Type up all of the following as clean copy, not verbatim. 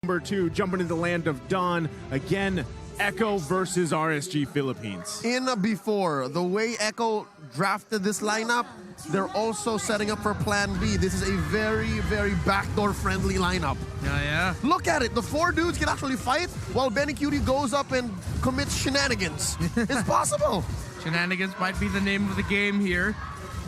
Number 2, jumping into the land of Dawn. Again, Echo versus RSG Philippines. In before, the way Echo drafted this lineup, they're also setting up for Plan B. This is a very, very backdoor-friendly lineup. Yeah. Look at it. The 4 dudes can actually fight while Benny Cutie goes up and commits shenanigans. It's possible. Shenanigans might be the name of the game here.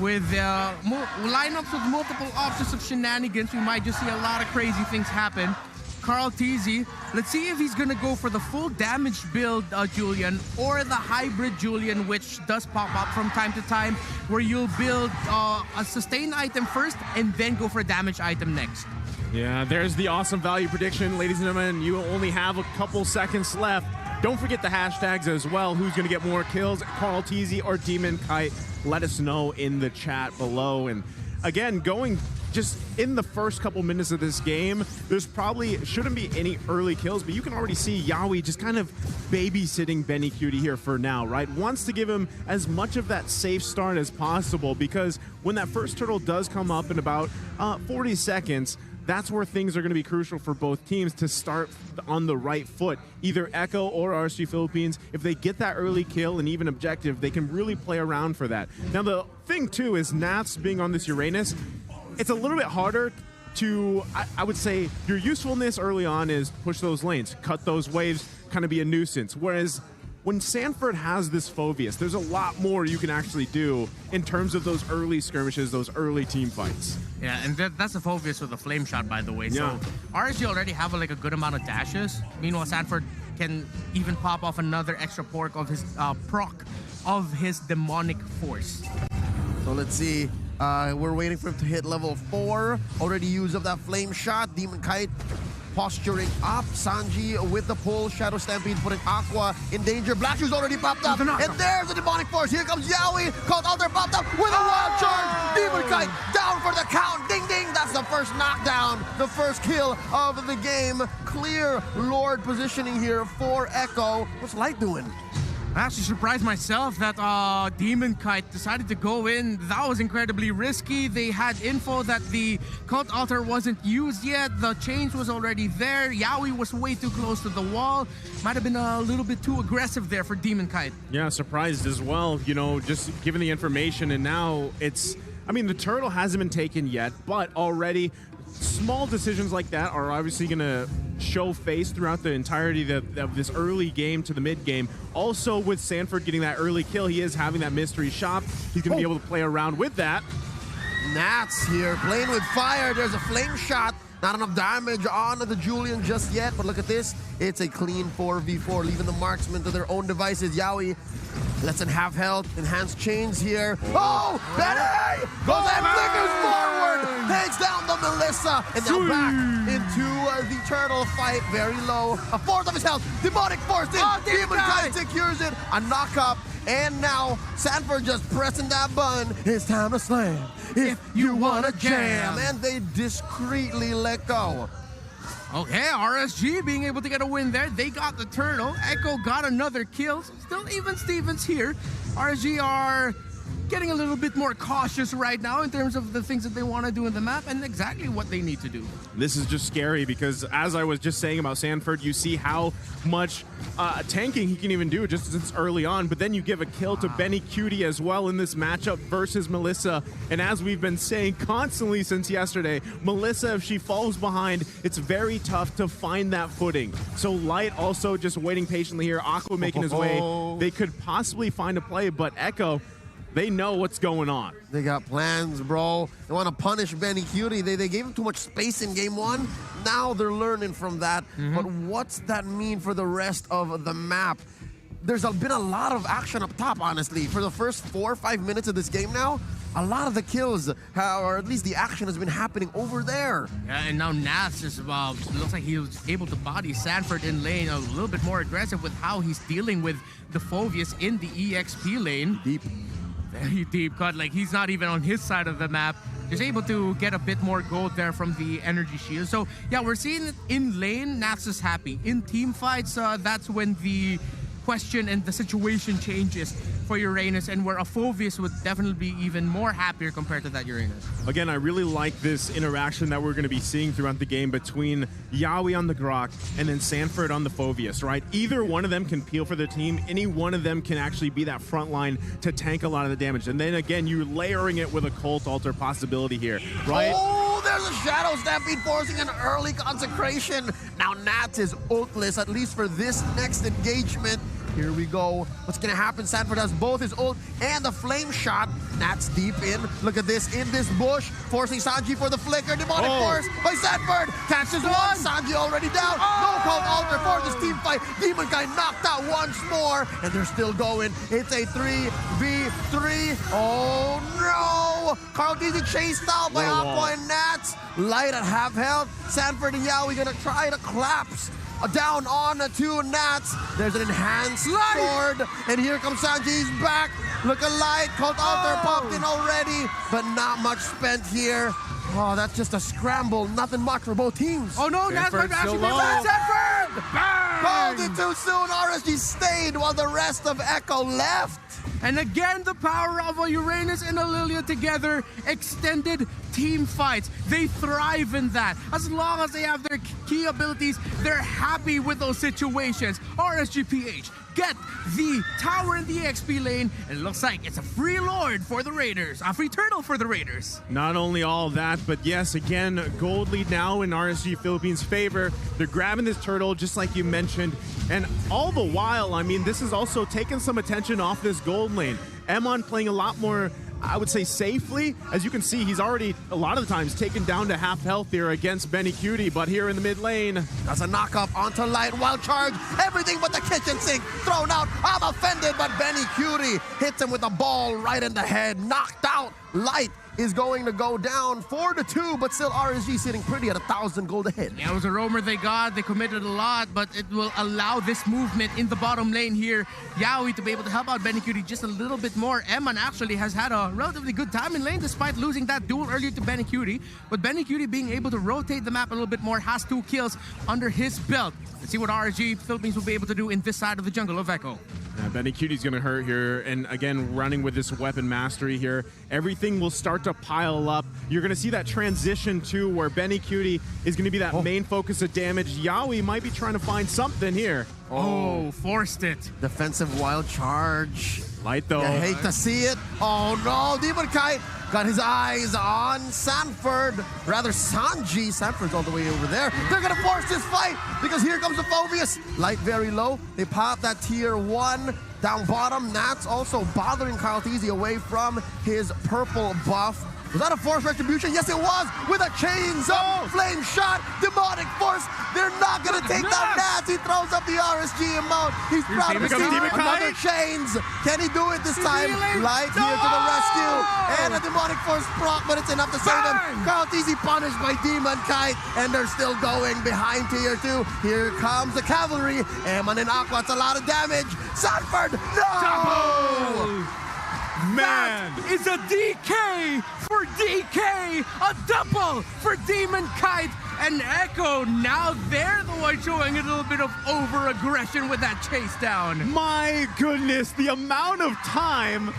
With lineups with multiple options of shenanigans, we might just see a lot of crazy things happen. Carl TZ, let's see if he's gonna go for the full damage build Julian or the hybrid Julian, which does pop up from time to time, where you'll build a sustain item first and then go for a damage item next. Yeah, there's the awesome value prediction. Ladies and gentlemen, you only have a couple seconds left. Don't forget the hashtags as well. Who's going to get more kills, Carl TZ or Demon Kite? Let us know in the chat below. And again, going just in the first couple minutes of this game, there's probably shouldn't be any early kills, but you can already see Yaoi just kind of babysitting Benny Cutie here for now, right? Wants to give him as much of that safe start as possible, because when that first turtle does come up in about 40 seconds, that's where things are going to be crucial for both teams to start on the right foot. Either Echo or RSG Philippines, if they get that early kill and even objective, they can really play around for that. Now, the thing, too, is Nats being on this Uranus, it's a little bit harder to, I would say, your usefulness early on is push those lanes, cut those waves, kind of be a nuisance. Whereas when Sanford has this Phoveus, there's a lot more you can actually do in terms of those early skirmishes, those early team fights. Yeah, and that's a Phoveus with a flame shot, by the way. Yeah. So RSG already have a good amount of dashes. Meanwhile, Sanford can even pop off another extra pork of his proc of his demonic force. So let's see. We're waiting for him to hit level 4. Already used up that flame shot. Demon Kite posturing up. Sanji with the pull. Shadow Stampede putting Aqua in danger. Black Shoes already popped up. And there's the demonic force. Here comes Yaoi. Called Alter popped up with a wild charge. Demon Kite down for the count. Ding ding. That's the first knockdown. The first kill of the game. Clear Lord positioning here for Echo. What's Light doing? I actually surprised myself that Demon Kite decided to go in. That was incredibly risky. They had info that the Cult Altar wasn't used yet. The change was already there. Yaoi was way too close to the wall. Might have been a little bit too aggressive there for Demon Kite. Yeah, surprised as well, you know, just given the information. And now it's, I mean, the turtle hasn't been taken yet, but already small decisions like that are obviously going to show face throughout the entirety of this early game to the mid game. Also, with Sanford getting that early kill, he is having that mystery shop. He's going to be able to play around with that. Nats here playing with fire. There's a flame shot. Not enough damage on the Julian just yet, but look at this. It's a clean 4v4, leaving the marksmen to their own devices. Yaoi lets him have health. Enhanced chains here. Oh, Benny! Goes and flickers forward. Takes down the Melissa. And now back into the turtle fight. Very low. A fourth of his health. Demonic force in. Demon Kite secures it. A knock up. And now Sanford just pressing that button. It's time to slam if you wanna jam. And they discreetly let go. Okay, RSG being able to get a win there. They got the turtle. Echo got another kill. Still even Stevens here. RSG are getting a little bit more cautious right now in terms of the things that they want to do in the map and exactly what they need to do. This is just scary because, as I was just saying about Sanford, you see how much tanking he can even do just since early on, but then you give a kill to Benny Cutie as well in this matchup versus Melissa. And as we've been saying constantly since yesterday, Melissa, if she falls behind, it's very tough to find that footing. So Light also just waiting patiently here. Aqua making his way. They could possibly find a play, but Echo, they know what's going on. They got plans, bro. They want to punish Benny Cutie. They gave him too much space in game 1. Now they're learning from that. But what's that mean for the rest of the map? There's been a lot of action up top, honestly. For the first 4 or 5 minutes of this game now, a lot of the kills, or at least the action, has been happening over there. Yeah, and now Nats just looks like he was able to body Sanford in lane a little bit more aggressive with how he's dealing with the Phoveus in the EXP lane. Deep. Very deep cut, like he's not even on his side of the map. Just able to get a bit more gold there from the energy shield. So yeah, we're seeing it in lane, Nats is happy. In team fights, that's when the question and the situation changes. for Uranus, and where a Phoveus would definitely be even more happier compared to that Uranus. Again, I really like this interaction that we're going to be seeing throughout the game between Yawi on the Grok and then Sanford on the Phoveus, right? Either one of them can peel for their team. Any one of them can actually be that front line to tank a lot of the damage. And then again, you're layering it with a Cult Altar possibility here, right? Oh, there's a Shadow Stampede forcing an early consecration. Now Nats is ultless, at least for this next engagement. Here we go. What's gonna happen? Sanford has both his ult and the flame shot. Nats deep in. Look at this, in this bush, forcing Sanji for the flicker. Demonic Force by Sanford. Catches one. Sanji already down. No Cult Altar for this team fight. Demon Guy knocked out once more, and they're still going. It's a 3v3. Oh no! Carl Dizzy chased out by Aqua and Nats. Light at half health. Sanford and Yaoi gonna try to collapse down on to Nats. There's an enhanced sword, and here comes Sanji's back. Look at Light. Cult Altar popped in already, but not much spent here. Oh, that's just a scramble. Nothing much for both teams. Oh no, Nats might actually be back. Sanford! Called it too soon. RSG stayed while the rest of Echo left. And again, the power of a Uranus and a Lilia together, extended team fights. They thrive in that. As long as they have their key abilities, they're happy with those situations. RSGPH, get the tower in the XP lane, and it looks like it's a free Lord for the Raiders, a free turtle for the Raiders. Not only all that, but yes, again, gold lead now in RSG Philippines' favor. They're grabbing this turtle, just like you mentioned, and all the while, I mean, this is also taking some attention off this gold lane. Emon playing a lot more, I would say, safely. As you can see, he's already, a lot of the times, taken down to half health here against Benny Cutie, but here in the mid lane. That's a knock up onto Light, wild charge, everything but the kitchen sink thrown out. I'm offended, but Benny Cutie hits him with a ball right in the head, knocked out. Light is going to go down 4-2, but still RSG sitting pretty at 1,000 gold ahead. Yeah, it was a roamer they got. They committed a lot, but it will allow this movement in the bottom lane here. Yaoi to be able to help out Benny Cutie just a little bit more. Eman actually has had a relatively good time in lane despite losing that duel earlier to Benny Cutie. But Benny Cutie being able to rotate the map a little bit more, has 2 kills under his belt. Let's see what RSG Philippines will be able to do in this side of the jungle of Echo. Yeah, Benny Cutie's gonna hurt here, and again, running with this weapon mastery here, everything will start to pile up. You're gonna see that transition too, where Benny Cutie is gonna be that main focus of damage. Yaoi might be trying to find something here. Oh, forced it. Defensive wild charge. Light though. You hate to see it. Oh no, Demon Kite got his eyes on Sanford. Rather, Sanji. Sanford's all the way over there. They're gonna force this fight because here comes the Phoveus. Light very low. They pop that tier 1 down bottom. Nats also bothering Carl Teasy away from his purple buff. Was that a force retribution? Yes, it was, with a chains up, flame shot, demonic force. They're not gonna take down Nats. He throws up the RSG amount. He's proud of his team. Another chains. Can he do it this time? Light here to the rescue. And a demonic force proc, but it's enough to save him. Carl Teasy punished by Demon Kite, and they're still going behind tier 2. Here comes the cavalry. Eman and Aqua, it's a lot of damage. Sanford, no! Man! That is a DK for DK! A double for Demon Kite and Echo. Now they're the one showing a little bit of over-aggression with that chase down. My goodness, the amount of time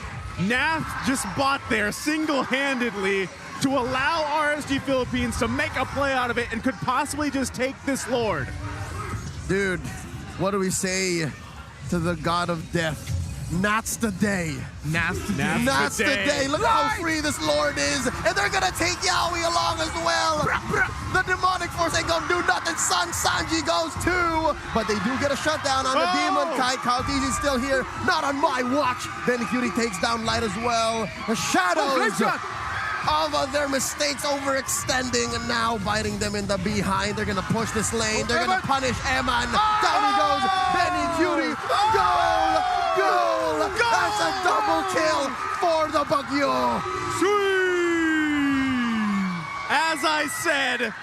Nath just bought there single-handedly to allow RSG Philippines to make a play out of it and could possibly just take this Lord. Dude, what do we say to the god of death? Nats the day. Nats Nats the day. Look how free this Lord is. And they're gonna take Yaoi along as well. The demonic force ain't gonna do nothing. Sanji goes too. But they do get a shutdown on the Demon Kite. Kaldizi's still here. Not on my watch. Benny Cutie takes down Light as well. The shadows of their mistakes overextending and now biting them in the behind. They're gonna push this lane. They're gonna punish Eman. Down he goes. Benny Cutie. Goal! Goal! That's a double kill for the Bagyo. As I said,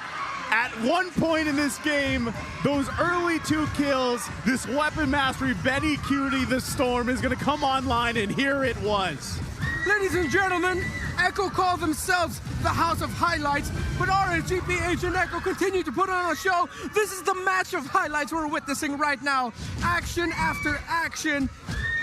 at one point in this game, those early 2 kills, this weapon mastery, Benny Cutie, the Storm, is gonna come online, and here it was. Ladies and gentlemen, Echo call themselves the House of Highlights, but RSGPH and Echo continue to put on a show. This is the match of highlights we're witnessing right now. Action after action.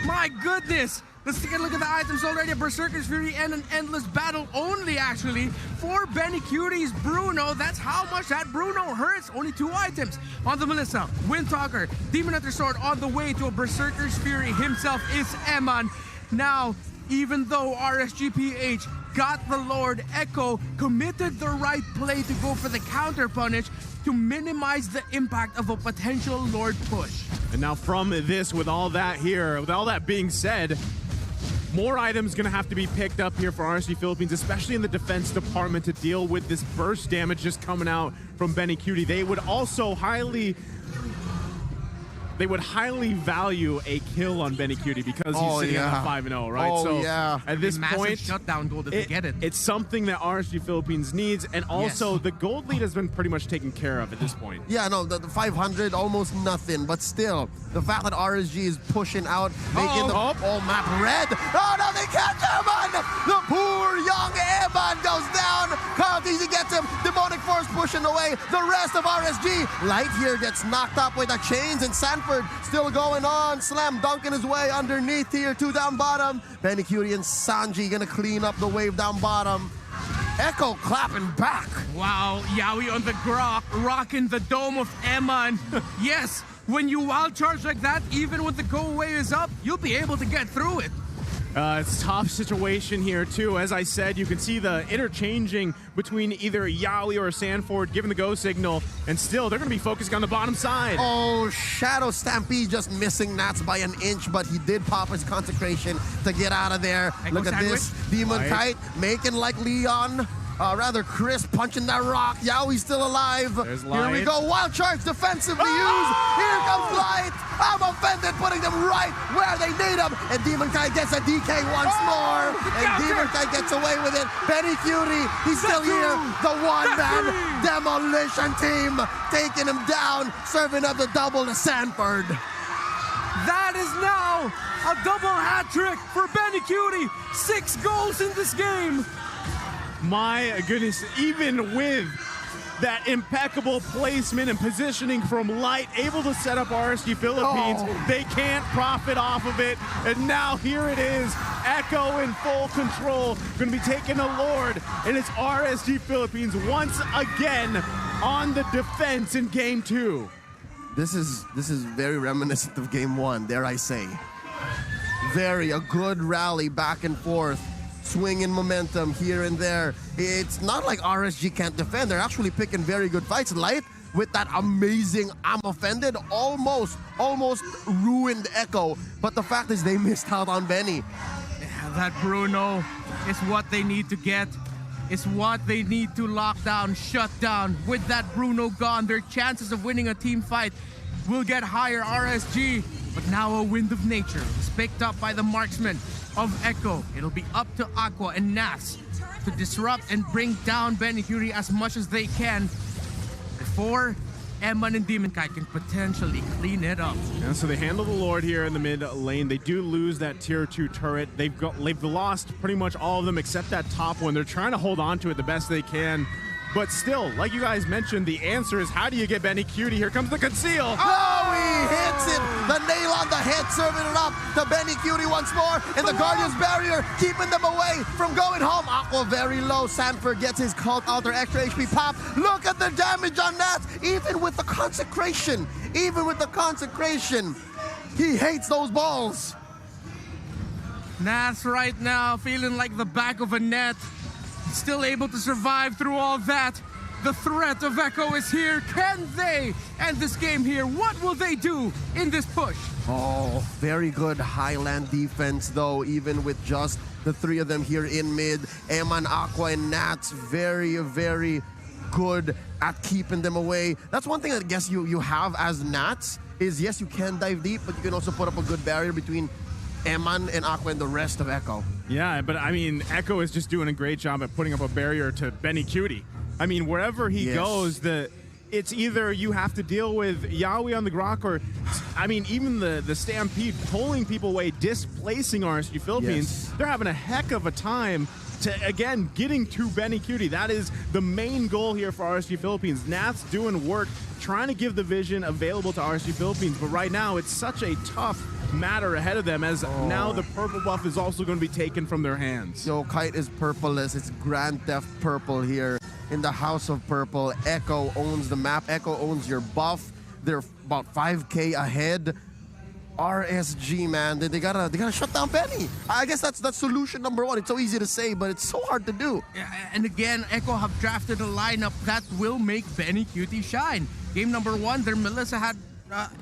My goodness. Let's take a look at the items already. A Berserker's Fury and an Endless Battle only, actually. For Benny Cutie's Bruno, that's how much that Bruno hurts. Only 2 items. On the Melissa, Windtalker, Demon Hunter Sword on the way to a Berserker's Fury himself is Eman. Now, even though RSGPH got the Lord, Echo committed the right play to go for the counter punish to minimize the impact of a potential Lord push. And now from this, with all that being said, more items going to have to be picked up here for RSG Philippines, especially in the defense department, to deal with this burst damage just coming out from Benny Cutie. They would also highly value a kill on Benny Cutie because he's sitting at 5-0, right? At this massive point, shutdown gold if they get it. It's something that RSG Philippines needs, and also the gold lead has been pretty much taken care of at this point. Yeah, no, the 500, almost nothing, but still, the fact that RSG is pushing out, making the whole map red. Oh no, they catch Eman! The poor young Eman goes down. Carlteasy gets him. Demonic Force pushing away the rest of RSG. Light here gets knocked up with the chains, and Sanford still going on. Slam dunking his way underneath here, 2 down bottom. Benny Cutie and Sanji gonna clean up the wave down bottom. Echo clapping back. Wow, Yaoi on the grok, rocking the dome of Eman. Yes, when you wild charge like that, even when the go away is up, you'll be able to get through it. It's a tough situation here, too. As I said, you can see the interchanging between either Yaoi or Sanford giving the go signal, and still, they're going to be focusing on the bottom side. Oh, Shadow Stampede just missing Nats by an inch, but he did pop his consecration to get out of there. Look at this. Demon Kite making like Leon. Rather Chris punching that rock. Yaoi's still alive. There's Light. Here we go. Wild charge defensively used. Here comes Light. I'm offended, putting them right where they need them. And Demon Kite gets a DK once more. And Demon Kite gets away with it. Benny Cutie, he's still here. The one-man demolition team taking him down, serving up the double to Sanford. That is now a double hat trick for Benny Cutie. 6 goals in this game. My goodness, even with that impeccable placement and positioning from Light, able to set up RSG Philippines, they can't profit off of it. And now here it is, Echo in full control, going to be taking the Lord, and it's RSG Philippines once again on the defense in Game 2. This is very reminiscent of Game 1, dare I say. A good rally back and forth. Swinging momentum here and there. It's not like RSG can't defend. They're actually picking very good fights. Light with that amazing I'm offended almost ruined Echo. But the fact is they missed out on Benny. Yeah, that Bruno is what they need to get. It's what they need to lock down, shut down. With that Bruno gone, their chances of winning a team fight will get higher. RSG, but now a wind of nature is picked up by the marksman of Echo. It'll be up to Aqua and Nas to disrupt and bring down Benny Cutie as much as they can before Eman and Demon Kite can potentially clean it up. And so they handle the Lord here in the mid lane. They do lose that tier 2 turret. They've lost pretty much all of them except that top one. They're trying to hold on to it the best they can. But still, like you guys mentioned, the answer is how do you get Benny Cutie? Here comes the conceal. Oh, he hits it. The nail on the head, serving it up to Benny Cutie once more. And the Guardian's Barrier keeping them away from going home. Aqua very low. Sanford gets his Cult Alter extra HP pop. Look at the damage on that. Even with the consecration. He hates those balls. Nas right now feeling like the back of a net. Still able to survive through all that. The threat of Echo is here. Can they end this game here? What will they do in this push? Oh, very good Highland defense, though, even with just the 3 of them here in mid. Eman, Aqua, and Nats, very good at keeping them away. That's one thing I guess you have as Nats, is yes, you can dive deep, but you can also put up a good barrier between Eman and Aqua and the rest of Echo. Yeah, but I mean, Echo is just doing a great job at putting up a barrier to Benny Cutie. I mean, wherever he goes, it's either you have to deal with Yaoi on the grok, or, I mean, even the Stampede pulling people away, displacing RSG Philippines. They're having a heck of a time to, again, getting to Benny Cutie. That is the main goal here for RSG Philippines. Nats doing work, trying to give the vision available to RSG Philippines, but right now it's such a tough matter ahead of them, as now the purple buff is also going to be taken from their hands. Yo, Kite is purpleless. It's Grand Theft Purple here in the House of Purple. Echo owns the map. Echo owns your buff. They're about 5K ahead. RSG, man, they gotta shut down Benny. I guess that's solution number one. It's so easy to say, but it's so hard to do. And again, Echo have drafted a lineup that will make Benny Cutie shine. Game number one, their Melissa had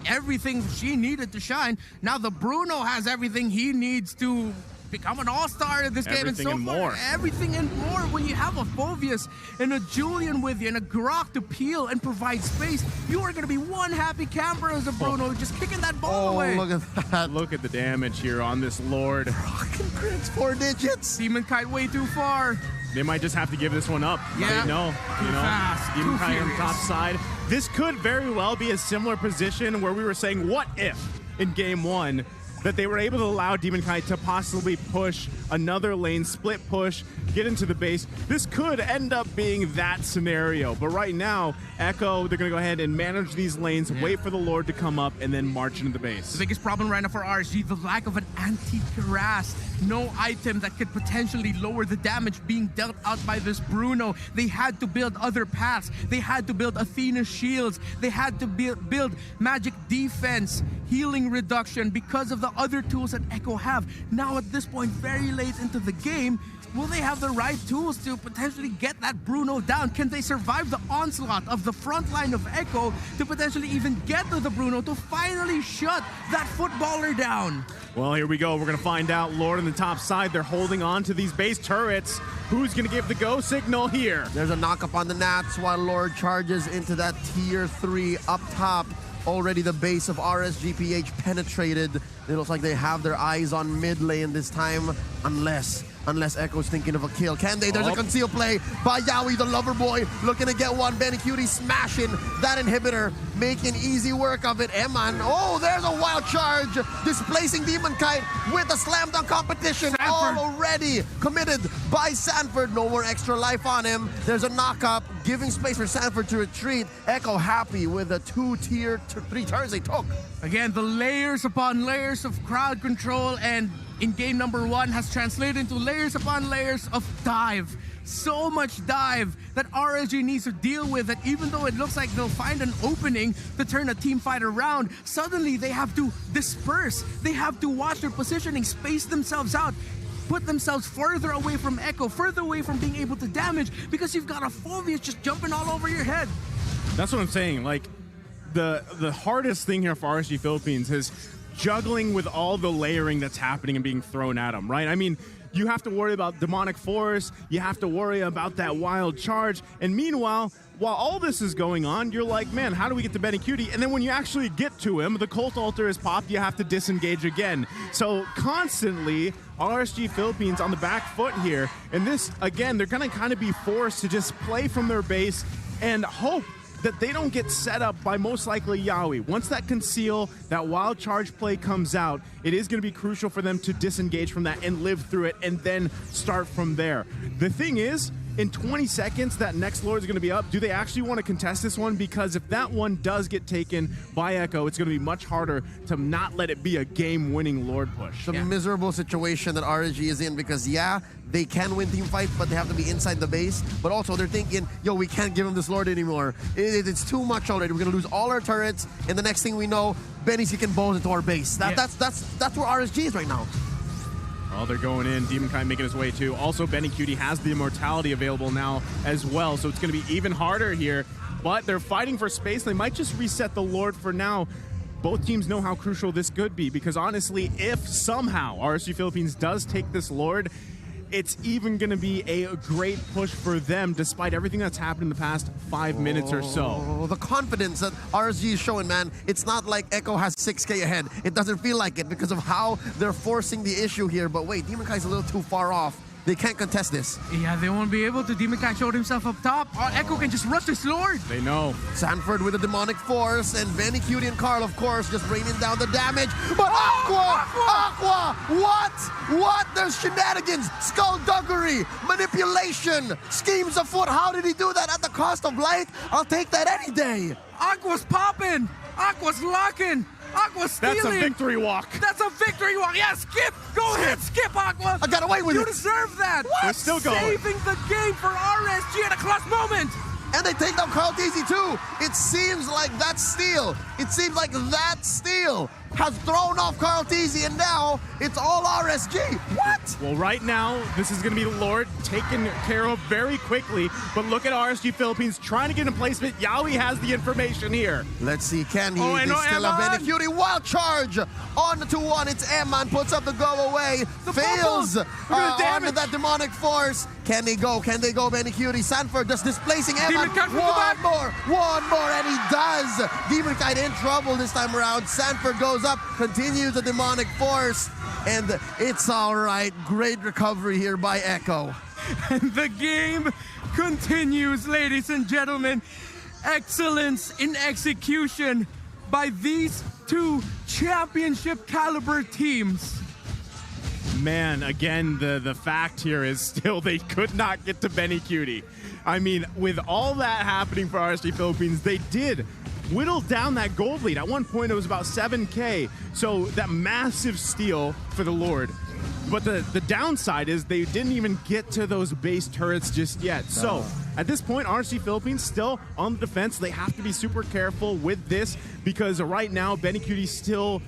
everything she needed to shine. Now the Bruno has everything he needs to become an all-star in this game. Everything and so and far, more. everything and more. When you have a Phobius and a Julian with you and a Grok to peel and provide space, you are going to be one happy camper as a Bruno, just kicking that ball away. Look at that. Look at the damage here on this Lord. Fucking crits, 4 digits. Demon Kite way too far. They might just have to give this one up. Yeah. No, Too fast, Demon too Kite on the furious. top side. This could very well be a similar position where we were saying, what if in game one that they were able to allow Demon Kite to possibly push another lane, split push, get into the base. This could end up being that scenario. But right now, Echo, they're going to go ahead and manage these lanes, wait for the Lord to come up, and then march into the base. The biggest problem right now for RSG, the lack of an anti-harass. No item that could potentially lower the damage being dealt out by this Bruno. They had to build other paths. They had to build Athena shields. They had to build magic defense, healing reduction because of the other tools that Echo have. Now at this point, very late into the game, will they have the right tools to potentially get that Bruno down? Can they survive the onslaught of the front line of Echo to potentially even get to the Bruno to finally shut that footballer down? Well, here we go. We're going to find out. Lord on the top side, they're holding on to these base turrets. Who's going to give the go signal here? There's a knock up on the Nats while Lord charges into that tier 3 up top. Already the base of RSGPH penetrated. It looks like they have their eyes on mid lane this time, unless Echo's thinking of a kill. Can they? There's a conceal play by Yaoi, the lover boy, looking to get one. Benny Cutie smashing that inhibitor, making easy work of it. Eman, oh, there's a wild charge, displacing Demon Kite with a slam dunk competition. Sanford. Already committed by Sanford. No more extra life on him. There's a knock up, giving space for Sanford to retreat. Echo happy with the 2 tier 3 turns they took. Again, the layers upon layers of crowd control, and in game number one has translated into layers upon layers of dive. So much dive that RSG needs to deal with, that even though it looks like they'll find an opening to turn a team fight around, suddenly they have to disperse. They have to watch their positioning, space themselves out, put themselves further away from Echo, further away from being able to damage, because you've got a Phobius just jumping all over your head. That's what I'm saying. Like, the hardest thing here for RSG Philippines is juggling with all the layering that's happening and being thrown at them, right? I mean, you have to worry about demonic force, you have to worry about that wild charge, and meanwhile, while all this is going on, you're like, man, how do we get to Benny Cutie? And then when you actually get to him, the cult altar is popped, you have to disengage again. So constantly, RSG Philippines on the back foot here, and this, again, they're gonna kind of be forced to just play from their base and hope that they don't get set up by most likely Yaoi. Once that conceal, that wild charge play comes out, it is going to be crucial for them to disengage from that and live through it and then start from there. The thing is, in 20 seconds, that next Lord is going to be up. Do they actually want to contest this one? Because if that one does get taken by Echo, it's going to be much harder to not let it be a game-winning Lord push. The miserable situation that RSG is in, because yeah, they can win team fights, but they have to be inside the base. But also they're thinking, yo, we can't give him this Lord anymore. It's too much already. We're gonna lose all our turrets, and the next thing we know, Benny's kicking balls into our base. That's where RSG is right now. Oh, they're going in. Demon Kite making his way too. Also, Benny Cutie has the immortality available now as well, so it's going to be even harder here. But they're fighting for space. They might just reset the Lord for now. Both teams know how crucial this could be, because honestly, if somehow RSG Philippines does take this Lord, it's even going to be a great push for them, despite everything that's happened in the past 5 minutes or so. Oh, the confidence that RSG is showing, man. It's not like Echo has 6K ahead. It doesn't feel like it because of how they're forcing the issue here. But wait, Demon Kai's a little too far off. They can't contest this. Yeah, they won't be able to. Demon Kai showed himself up top. Echo can just rush this Lord. They know. Sanford with the demonic force, and Benny Cutie and Carl, of course, just raining down the damage. But Aqua! What? There's shenanigans, skullduggery, manipulation, schemes afoot. How did he do that at the cost of life? I'll take that any day. Aqua's popping. Aqua's locking. Aqua's stealing. That's a victory walk. That's a the victory walk. Yeah, skip. Go ahead, skip, Aqua. I got away with you it. You deserve that. We're still going. Saving the game for RSG at a clutch moment. And they take down Carl Teasy too. It seems like that steal. It seems like that steal has thrown off Carl Teasy, and now it's all RSG. What? Well, right now, this is going to be the Lord taken care of very quickly. But look at RSG Philippines trying to get in placement. Yaoi has the information here. Let's see, can he? Oh, They and no, still have Eman. Benicudi. Wild charge on the 2-1. It's Eman, puts up the go away. The Fails bubbles. Look at the onto damage. that demonic force. Can they go? Can they go, Benicudi? Sanford just displacing Demon Eman. Kite will go back. One more, and he does. Demon Kite in trouble this time around. Sanford goes up, continues the demonic force, and it's all right. Great recovery here by Echo. And the game continues, ladies and gentlemen. Excellence in execution by these two championship caliber teams. Man, again, the fact here is still they could not get to Benicudi. I mean, with all that happening for RSG Philippines, they did whittle down that gold lead. At one point, it was about 7K. So that massive steal for the Lord. But the downside is they didn't even get to those base turrets just yet. So at this point, RSG Philippines still on the defense. They have to be super careful with this because right now, Benicudi still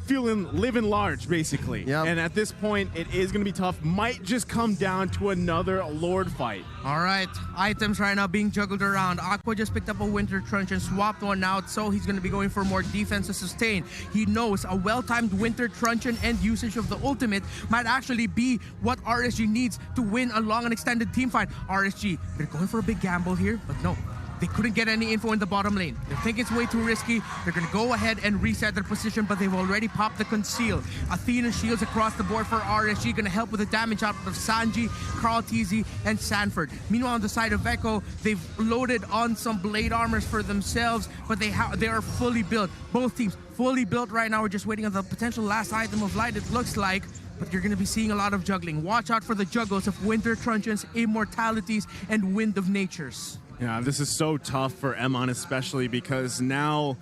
living large, basically. Yep. And at this point, it is going to be tough. Might just come down to another Lord fight. All right, items right now being juggled around. Aqua just picked up a Winter Truncheon, swapped one out, so he's going to be going for more defense to sustain. He knows a well-timed Winter Truncheon and usage of the ultimate might actually be what RSG needs to win a long and extended team fight. RSG, they're going for a big gamble here, but no. They couldn't get any info in the bottom lane. They think it's way too risky. They're going to go ahead and reset their position, but they've already popped the conceal. Athena shields across the board for RSG, going to help with the damage out of Sanji, Carl Teasy, and Sanford. Meanwhile, on the side of Echo, they've loaded on some blade armors for themselves, but they are fully built. Both teams fully built right now. We're just waiting on the potential last item of light, it looks like. But you're going to be seeing a lot of juggling. Watch out for the juggles of Winter Truncheons, Immortalities, and Wind of Natures. Yeah, this is so tough for Emon especially because now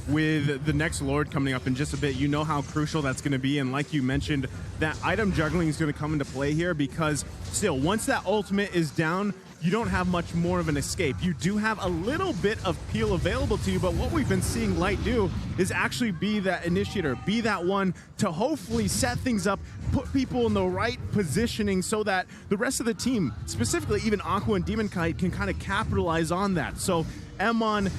with the next Lord coming up in just a bit, you know how crucial that's going to be. And like you mentioned, that item juggling is going to come into play here because still, once that ultimate is down, you don't have much more of an escape. You do have a little bit of peel available to you, but what we've been seeing Light do is actually be that initiator, be that one to hopefully set things up, put people in the right positioning so that the rest of the team, specifically even Aqua and Demon Kite, can kind of capitalize on that. So Emon,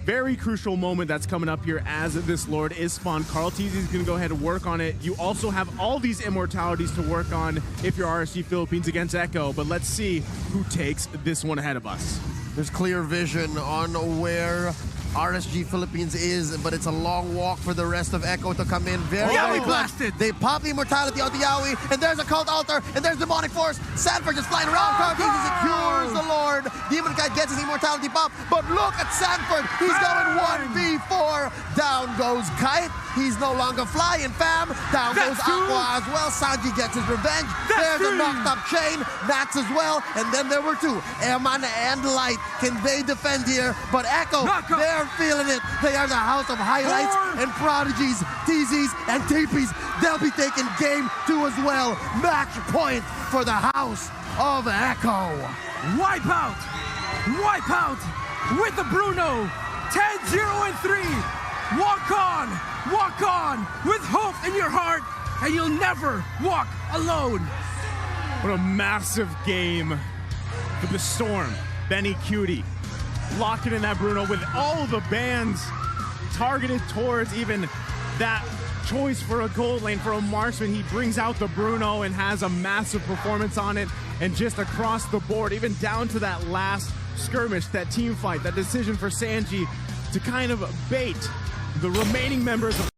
very crucial moment that's coming up here as this Lord is spawned. Carl Teasy is going to go ahead and work on it. You also have all these immortalities to work on if you're RSG Philippines against Echo, but let's see who takes this one ahead of us. There's clear vision on where RSG Philippines is, but it's a long walk for the rest of Echo to come in. Very Yaoi quick. blasted! They pop the immortality on the Yaoi, and there's a cult altar, and there's demonic force. Sanford just flying around. Carl Teasy secures the Lord. Demon Kite gets his immortality pop, but look at Sanford. He's going 1v4. Down goes Kite. He's no longer flying, fam. Down goes Aqua as well. Sanji gets his revenge. There's a knocked up chain. Nats as well. And then there were two. Eman and Light. Can they defend here? But Echo, they're feeling it. They are the house of highlights and prodigies, TZs, and TPs. They'll be taking game 2 as well. Match point for the house of Echo. Wipe out! Wipe out with the Bruno! 10-0 and 3! Walk on with hope in your heart, and you'll never walk alone. What a massive game for the Storm. Benicudi locking in that Bruno with all the bans targeted towards even that choice for a gold lane for a marksman. He brings out the Bruno and has a massive performance on it, and just across the board, even down to that last skirmish, that team fight, that decision for Sanji to kind of bait the remaining members of